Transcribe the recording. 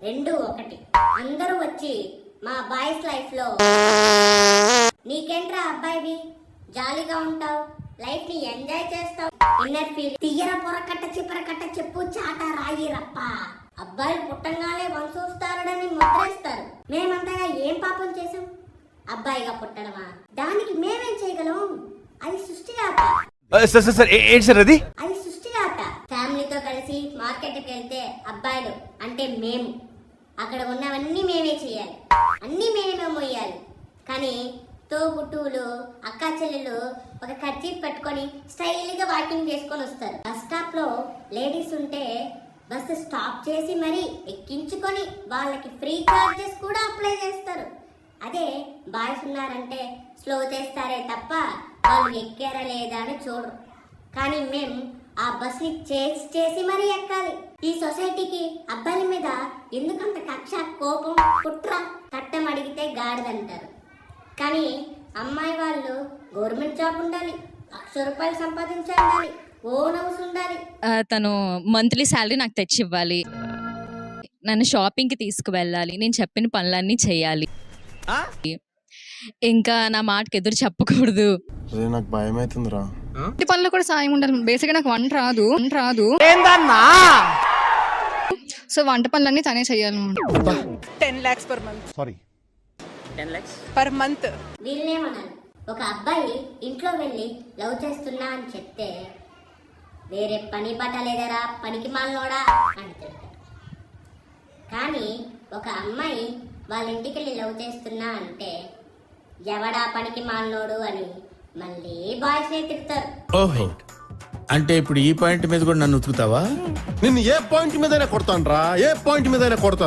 రెండు ఒకటి. అందరూ వచ్చి మా బాయ్స్ లైఫ్ లో నీకేంట్రా అబ్బాయివి, జాలీగా ఉంటావు, లైఫ్ ని ఎంజాయ్ చేస్తావు, ఇన్నర్ ఫీల్ తీయర పొరకట్ట చిప్పరకట్ట చెప్పు చాట రాయి రప్ప, అబ్బాయిలు పుట్టంగానే వంశోస్తారని ముద్రేస్తారు. మేమంతగా ఏం పాపం చేసాం అబ్బాయిగా పుట్టడమా? దానికి మేమేం చేయగలం? అది సృష్టి రాత. అది సృష్టి రాత. ఫ్యామిలీతో కలిసి మార్కెట్కి వెళ్తే అబ్బాయిలు అంటే మేము, అక్కడ ఉన్నవన్నీ మేమే చేయాలి, అన్నీ మేమే మోయాలి. కానీ తోబుట్టువులు అక్క చెల్లెలు ఒక కర్చీఫ్ పట్టుకొని స్టైల్గా వాకింగ్ చేసుకొని వస్తారు. బస్ స్టాప్ లో లేడీస్ ఉంటే బస్సు స్టాప్ చేసి మరీ ఎక్కించుకొని వాళ్ళకి ఫ్రీ చార్జెస్ కూడా అప్లై చేస్తారు. అదే బాయ్స్ ఉన్నారంటే స్లో చేస్తారే తప్ప వాళ్ళు ఎక్కారా లేదా అని చూడరు. కానీ మేము ఆ బస్ని చేసి మరీ ఎక్కాలి. ఈ సొసైటీకి అబ్బాయిల మీద ఎందుకంత కక్ష, కోపం, కుట్ర? కట్టం అడిగితే గాడిదంటారు. కానీ అమ్మాయి వాళ్ళు గవర్నమెంట్ జాబ్ ఉండాలి, 1,00,000 రూపాయలు సంపాదించాలి, ఓన్ హౌస్ ఉండాలి. తను మంత్లీ శాలరీ నాకు తెచ్చివ్వాలి, నన్ను షాపింగ్కి తీసుకువెళ్ళాలి, నేను చెప్పిన పనులన్నీ చేయాలి, ఇంకా నా మాటకి ఎదురు చెప్పకూడదు. నాకు భయం అవుతుందిరా. ఇంటి పనులు కూడా సాయం ఉండాలి. బేసిక్గా నాకు వంట రాదు. సో వంట పనులన్నీ తనే చేయాలి. 10 lakhs per month. Sorry 10 lakhs per month. వీళ్ళేమన్నారు, ఒక అబ్బాయి ఇంట్లో వెళ్ళి లవ్ చేస్తున్నా అని చెప్తే వేరే పని బట్ట లేదరా పనికి మాలినోడా అని తిడతారు. కానీ ఒక అమ్మాయి వాళ్ళ ఇంటికి వెళ్ళి లవ్ చేస్తున్నా అంటే ఎవడా పనికి మాలినోడు అని మళ్ళీ బాయ్స్నే తిడతారు. ఓహో, అంటే ఇప్పుడు ఈ పాయింట్ మీద కూడా నన్ను ఉతుకుతావా? నిన్ను ఏ పాయింట్ మీదైనా కొడతాను రా, ఏ పాయింట్ మీదైనా కొడతాను.